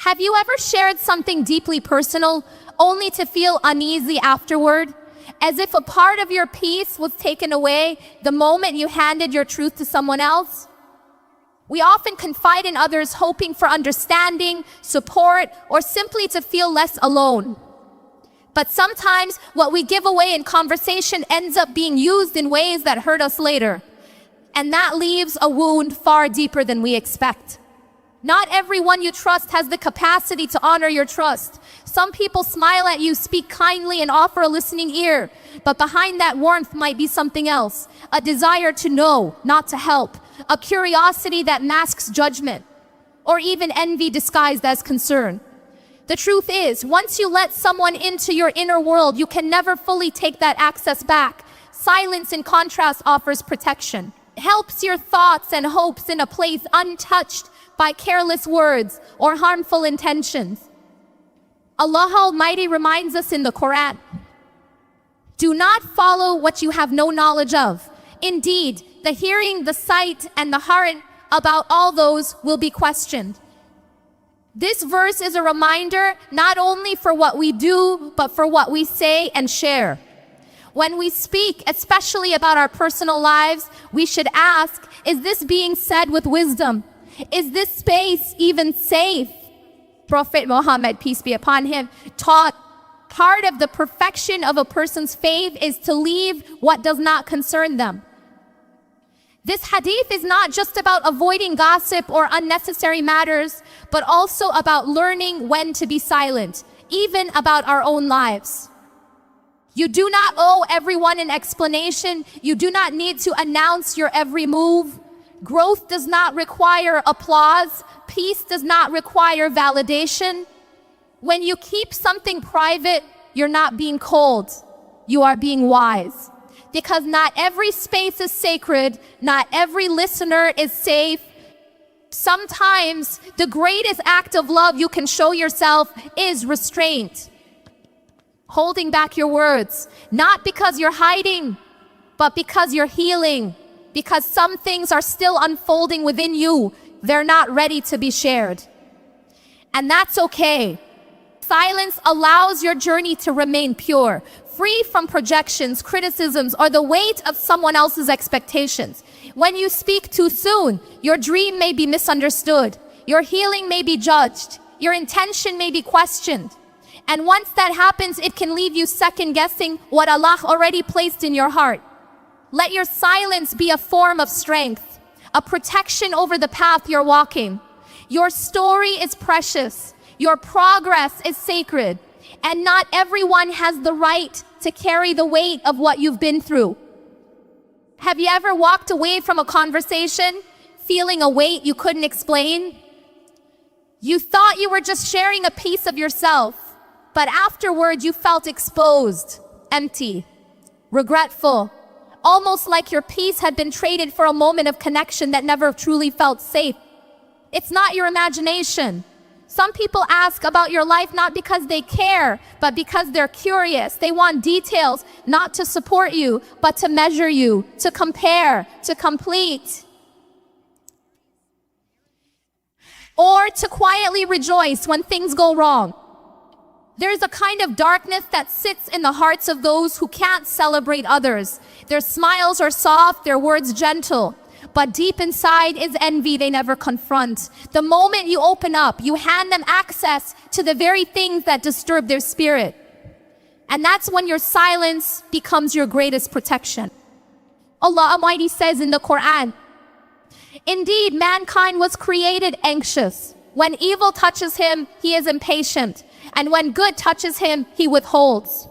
Have you ever shared something deeply personal only to feel uneasy afterward? As if a part of your peace was taken away the moment you handed your truth to someone else? We often confide in others hoping for understanding, support, or simply to feel less alone. But sometimes what we give away in conversation ends up being used in ways that hurt us later. And that leaves a wound far deeper than we expect. Not everyone you trust has the capacity to honor your trust. Some people smile at you, speak kindly, and offer a listening ear. But behind that warmth might be something else. A desire to know, not to help. A curiosity that masks judgment. Or even envy disguised as concern. The truth is, once you let someone into your inner world, you can never fully take that access back. Silence, in contrast, offers protection. It helps your thoughts and hopes in a place untouched by careless words or harmful intentions. Allah Almighty reminds us in the Quran, "Do not follow what you have no knowledge of. Indeed, the hearing, the sight, and the heart, about all those will be questioned." This verse is a reminder not only for what we do, but for what we say and share. When we speak, especially about our personal lives, we should ask, is this being said with wisdom? Is this space even safe? Prophet Muhammad, peace be upon him, taught part of the perfection of a person's faith is to leave what does not concern them. This hadith is not just about avoiding gossip or unnecessary matters, but also about learning when to be silent, even about our own lives. You do not owe everyone an explanation. You do not need to announce your every move. Growth does not require applause. Peace does not require validation. When you keep something private, you're not being cold. You are being wise. Because not every space is sacred, not every listener is safe. Sometimes the greatest act of love you can show yourself is restraint. Holding back your words, not because you're hiding, but because you're healing. Because some things are still unfolding within you. They're not ready to be shared. And that's okay. Silence allows your journey to remain pure, free from projections, criticisms, or the weight of someone else's expectations. When you speak too soon, your dream may be misunderstood. Your healing may be judged. Your intention may be questioned. And once that happens, it can leave you second-guessing what Allah already placed in your heart. Let your silence be a form of strength, a protection over the path you're walking. Your story is precious. Your progress is sacred. And not everyone has the right to carry the weight of what you've been through. Have you ever walked away from a conversation feeling a weight you couldn't explain? You thought you were just sharing a piece of yourself, but afterward you felt exposed, empty, regretful, almost like your peace had been traded for a moment of connection that never truly felt safe. It's not your imagination. Some people ask about your life not because they care, but because they're curious. They want details, not to support you, but to measure you, to compare, to complete. Or to quietly rejoice when things go wrong. There's a kind of darkness that sits in the hearts of those who can't celebrate others. Their smiles are soft, their words gentle. But deep inside is envy they never confront. The moment you open up, you hand them access to the very things that disturb their spirit. And that's when your silence becomes your greatest protection. Allah Almighty says in the Quran, "Indeed, mankind was created anxious. When evil touches him, he is impatient. And when good touches him, he withholds."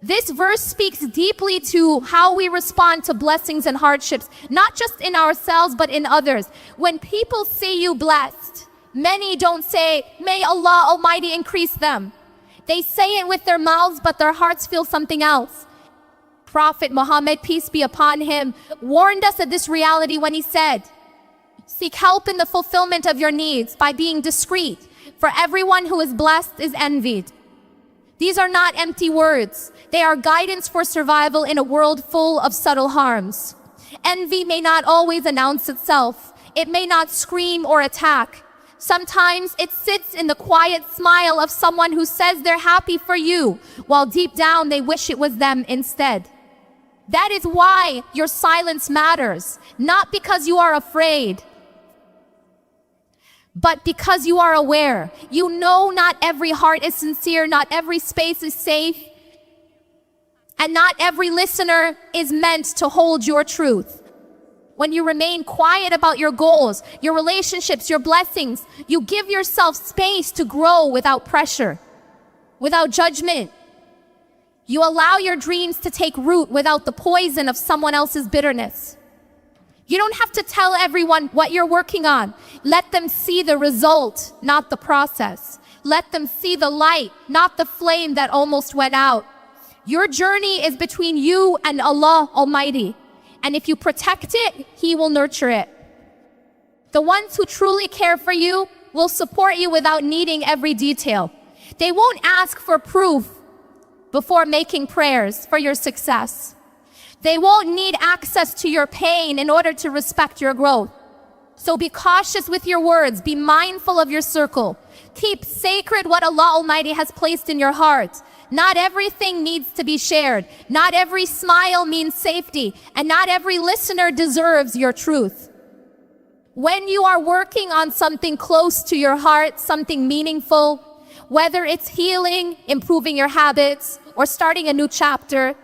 This verse speaks deeply to how we respond to blessings and hardships, not just in ourselves, but in others. When people see you blessed, many don't say, "May Allah Almighty increase them." They say it with their mouths, but their hearts feel something else. Prophet Muhammad, peace be upon him, warned us of this reality when he said, "Seek help in the fulfillment of your needs by being discreet, for everyone who is blessed is envied." These are not empty words. They are guidance for survival in a world full of subtle harms. Envy may not always announce itself. It may not scream or attack. Sometimes it sits in the quiet smile of someone who says they're happy for you, while deep down they wish it was them instead. That is why your silence matters, not because you are afraid, but because you are aware. You know not every heart is sincere, not every space is safe, and not every listener is meant to hold your truth. When you remain quiet about your goals, your relationships, your blessings, you give yourself space to grow without pressure, without judgment. You allow your dreams to take root without the poison of someone else's bitterness. You don't have to tell everyone what you're working on. Let them see the result, not the process. Let them see the light, not the flame that almost went out. Your journey is between you and Allah Almighty. And if you protect it, He will nurture it. The ones who truly care for you will support you without needing every detail. They won't ask for proof before making prayers for your success. They won't need access to your pain in order to respect your growth. So be cautious with your words. Be mindful of your circle. Keep sacred what Allah Almighty has placed in your heart. Not everything needs to be shared. Not every smile means safety. And not every listener deserves your truth. When you are working on something close to your heart, something meaningful, whether it's healing, improving your habits, or starting a new chapter,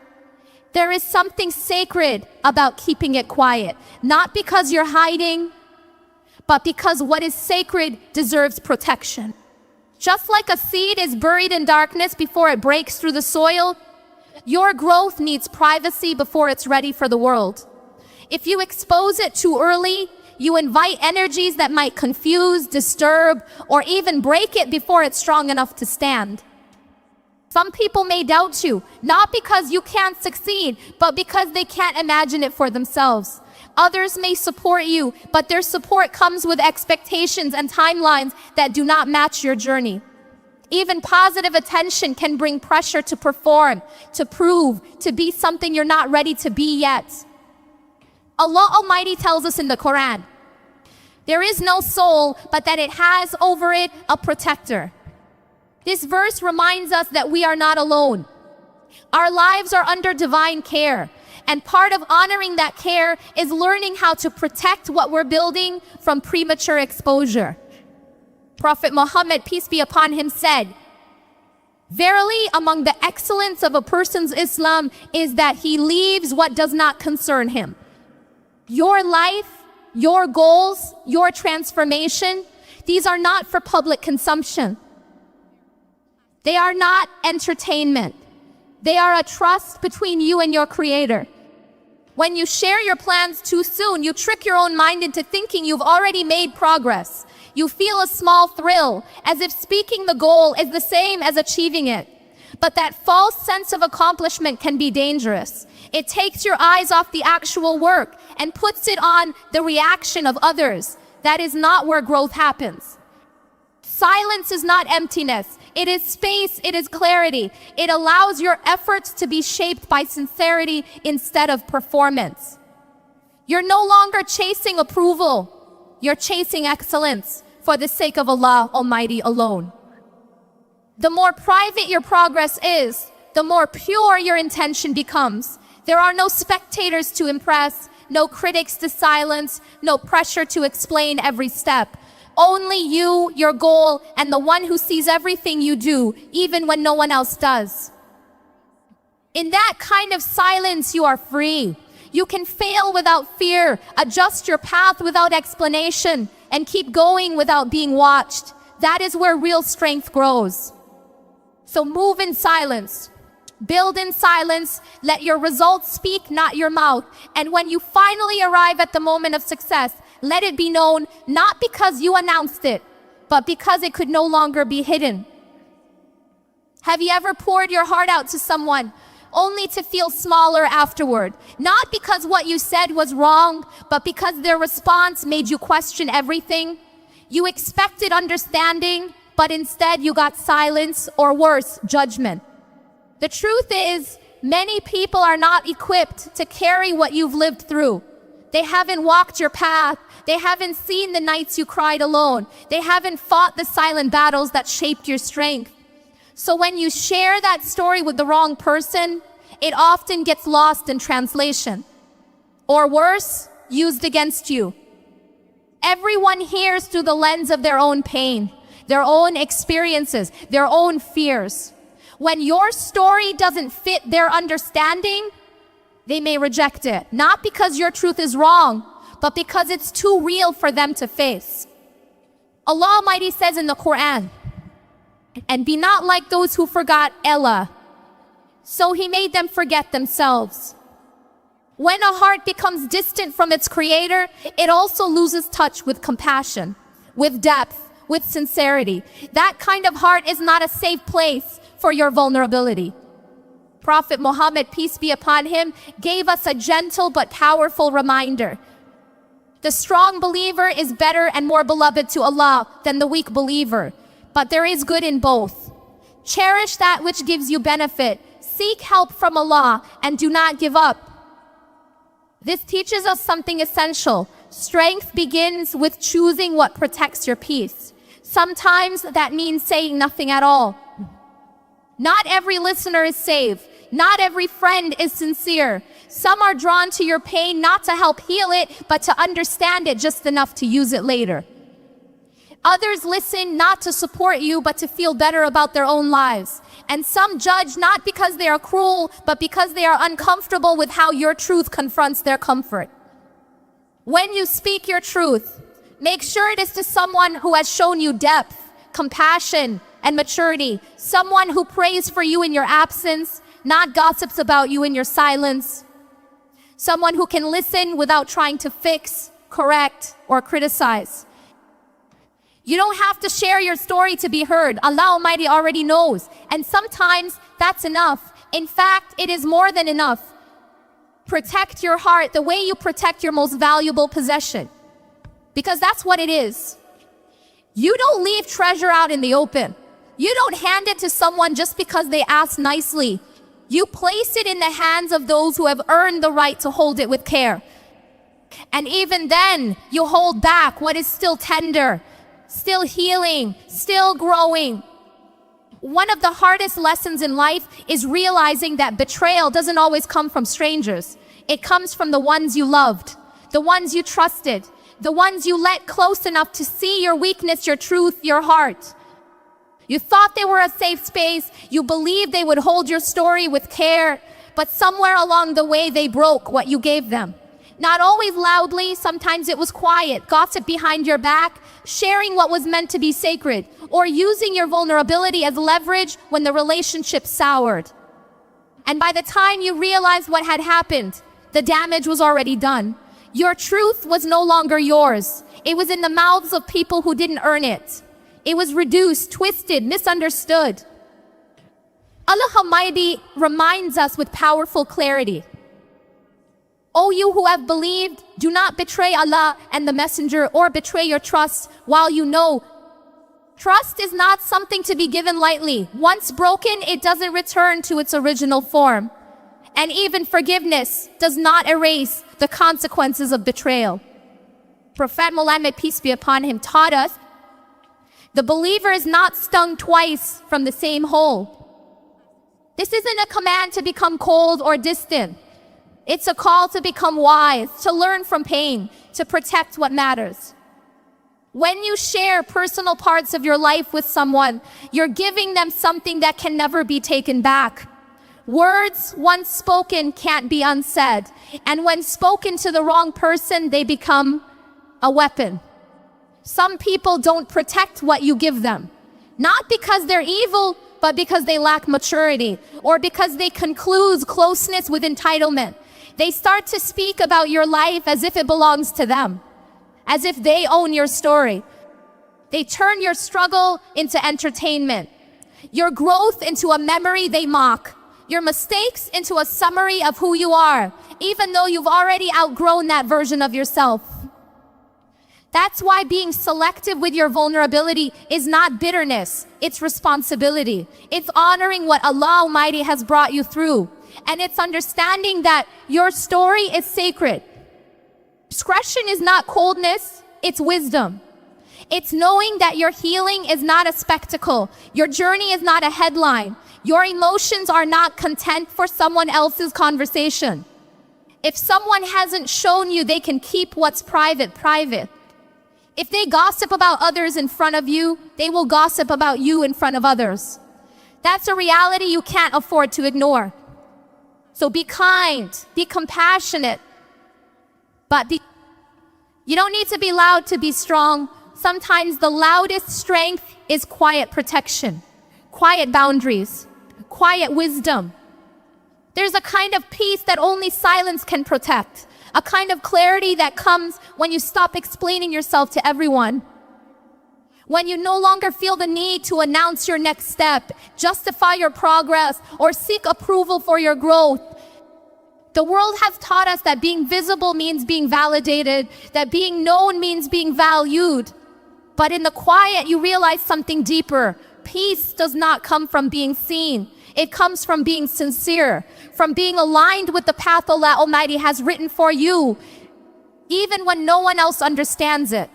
there is something sacred about keeping it quiet. Not because you're hiding, but because what is sacred deserves protection. Just like a seed is buried in darkness before it breaks through the soil, your growth needs privacy before it's ready for the world. If you expose it too early, you invite energies that might confuse, disturb, or even break it before it's strong enough to stand. Some people may doubt you, not because you can't succeed, but because they can't imagine it for themselves. Others may support you, but their support comes with expectations and timelines that do not match your journey. Even positive attention can bring pressure to perform, to prove, to be something you're not ready to be yet. Allah Almighty tells us in the Quran, there is no soul, but that it has over it a protector. This verse reminds us that we are not alone. Our lives are under divine care. And part of honoring that care is learning how to protect what we're building from premature exposure. Prophet Muhammad, peace be upon him, said, verily, among the excellence of a person's Islam is that he leaves what does not concern him. Your life, your goals, your transformation, these are not for public consumption. They are not entertainment. They are a trust between you and your Creator. When you share your plans too soon, you trick your own mind into thinking you've already made progress. You feel a small thrill, as if speaking the goal is the same as achieving it. But that false sense of accomplishment can be dangerous. It takes your eyes off the actual work and puts it on the reaction of others. That is not where growth happens. Silence is not emptiness. It is space, it is clarity. It allows your efforts to be shaped by sincerity instead of performance. You're no longer chasing approval. You're chasing excellence for the sake of Allah Almighty alone. The more private your progress is, the more pure your intention becomes. There are no spectators to impress, no critics to silence, no pressure to explain every step. Only you, your goal, and the one who sees everything you do, even when no one else does. In that kind of silence, you are free. You can fail without fear, adjust your path without explanation, and keep going without being watched. That is where real strength grows. So move in silence. Build in silence. Let your results speak, not your mouth. And when you finally arrive at the moment of success, let it be known, not because you announced it, but because it could no longer be hidden. Have you ever poured your heart out to someone only to feel smaller afterward? Not because what you said was wrong, but because their response made you question everything. You expected understanding, but instead you got silence, or worse, judgment. The truth is, many people are not equipped to carry what you've lived through. They haven't walked your path. They haven't seen the nights you cried alone. They haven't fought the silent battles that shaped your strength. So when you share that story with the wrong person, it often gets lost in translation. Or worse, used against you. Everyone hears through the lens of their own pain, their own experiences, their own fears. When your story doesn't fit their understanding, they may reject it. Not because your truth is wrong, but because it's too real for them to face. Allah Almighty says in the Quran, "And be not like those who forgot Allah, so He made them forget themselves." When a heart becomes distant from its creator, it also loses touch with compassion, with depth, with sincerity. That kind of heart is not a safe place for your vulnerability. Prophet Muhammad, peace be upon him, gave us a gentle but powerful reminder. The strong believer is better and more beloved to Allah than the weak believer, but there is good in both. Cherish that which gives you benefit. Seek help from Allah and do not give up. This teaches us something essential. Strength begins with choosing what protects your peace. Sometimes that means saying nothing at all. Not every listener is saved. Not every friend is sincere. Some are drawn to your pain not to help heal it, but to understand it just enough to use it later. Others listen not to support you, but to feel better about their own lives. And some judge not because they are cruel, but because they are uncomfortable with how your truth confronts their comfort. When you speak your truth, make sure it is to someone who has shown you depth, compassion, and maturity. Someone who prays for you in your absence, not gossips about you in your silence. Someone who can listen without trying to fix, correct, or criticize. You don't have to share your story to be heard. Allah Almighty already knows. And sometimes that's enough. In fact, it is more than enough. Protect your heart the way you protect your most valuable possession. Because that's what it is. You don't leave treasure out in the open. You don't hand it to someone just because they ask nicely. You place it in the hands of those who have earned the right to hold it with care. And even then, you hold back what is still tender, still healing, still growing. One of the hardest lessons in life is realizing that betrayal doesn't always come from strangers. It comes from the ones you loved, the ones you trusted, the ones you let close enough to see your weakness, your truth, your heart. You thought they were a safe space. You believed they would hold your story with care, but somewhere along the way they broke what you gave them. Not always loudly, sometimes it was quiet, gossip behind your back, sharing what was meant to be sacred, or using your vulnerability as leverage when the relationship soured. And by the time you realized what had happened, the damage was already done. Your truth was no longer yours. It was in the mouths of people who didn't earn it. It was reduced, twisted, misunderstood. Allah Almighty reminds us with powerful clarity. O you who have believed, do not betray Allah and the Messenger or betray your trust while you know. Trust is not something to be given lightly. Once broken, it doesn't return to its original form. And even forgiveness does not erase the consequences of betrayal. Prophet Muhammad, peace be upon him, taught us the believer is not stung twice from the same hole. This isn't a command to become cold or distant. It's a call to become wise, to learn from pain, to protect what matters. When you share personal parts of your life with someone, you're giving them something that can never be taken back. Words once spoken can't be unsaid, and when spoken to the wrong person, they become a weapon. Some people don't protect what you give them, not because they're evil, but because they lack maturity, or because they conclude closeness with entitlement. They start to speak about your life as if it belongs to them, as if they own your story. They turn your struggle into entertainment, your growth into a memory they mock, your mistakes into a summary of who you are, even though you've already outgrown that version of yourself. That's why being selective with your vulnerability is not bitterness, it's responsibility. It's honoring what Allah Almighty has brought you through. And it's understanding that your story is sacred. Discretion is not coldness, it's wisdom. It's knowing that your healing is not a spectacle. Your journey is not a headline. Your emotions are not content for someone else's conversation. If someone hasn't shown you they can keep what's private, private. If they gossip about others in front of you, they will gossip about you in front of others. That's a reality you can't afford to ignore. So be kind, be compassionate, but you don't need to be loud to be strong. Sometimes the loudest strength is quiet protection, quiet boundaries, quiet wisdom. There's a kind of peace that only silence can protect, a kind of clarity that comes when you stop explaining yourself to everyone. When you no longer feel the need to announce your next step, justify your progress, or seek approval for your growth. The world has taught us that being visible means being validated, that being known means being valued. But in the quiet, you realize something deeper. Peace does not come from being seen. It comes from being sincere, from being aligned with the path Allah Almighty has written for you, even when no one else understands it.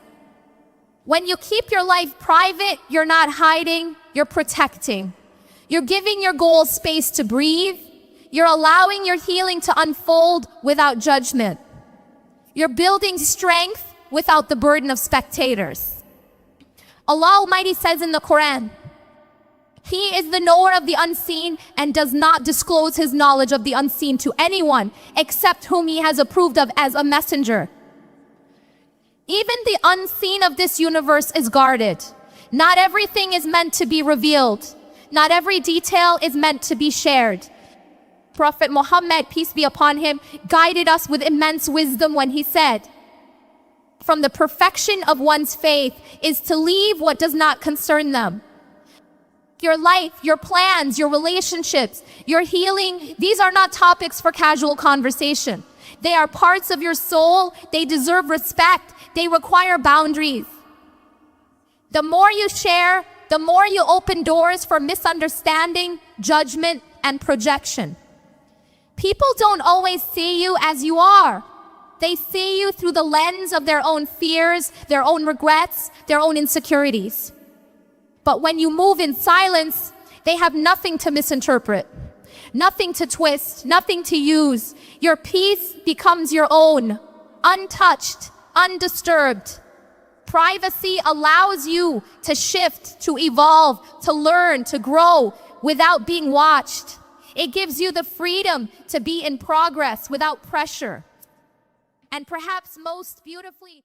When you keep your life private, you're not hiding, you're protecting. You're giving your goals space to breathe. You're allowing your healing to unfold without judgment. You're building strength without the burden of spectators. Allah Almighty says in the Quran, He is the knower of the unseen and does not disclose His knowledge of the unseen to anyone except whom He has approved of as a messenger. Even the unseen of this universe is guarded. Not everything is meant to be revealed. Not every detail is meant to be shared. Prophet Muhammad, peace be upon him, guided us with immense wisdom when he said, "From the perfection of one's faith is to leave what does not concern them." Your life, your plans, your relationships, your healing, these are not topics for casual conversation. They are parts of your soul. They deserve respect. They require boundaries. The more you share, the more you open doors for misunderstanding, judgment, and projection. People don't always see you as you are. They see you through the lens of their own fears, their own regrets, their own insecurities. But when you move in silence, they have nothing to misinterpret, nothing to twist, nothing to use. Your peace becomes your own, untouched, undisturbed. Privacy allows you to shift, to evolve, to learn, to grow without being watched. It gives you the freedom to be in progress without pressure. And perhaps most beautifully,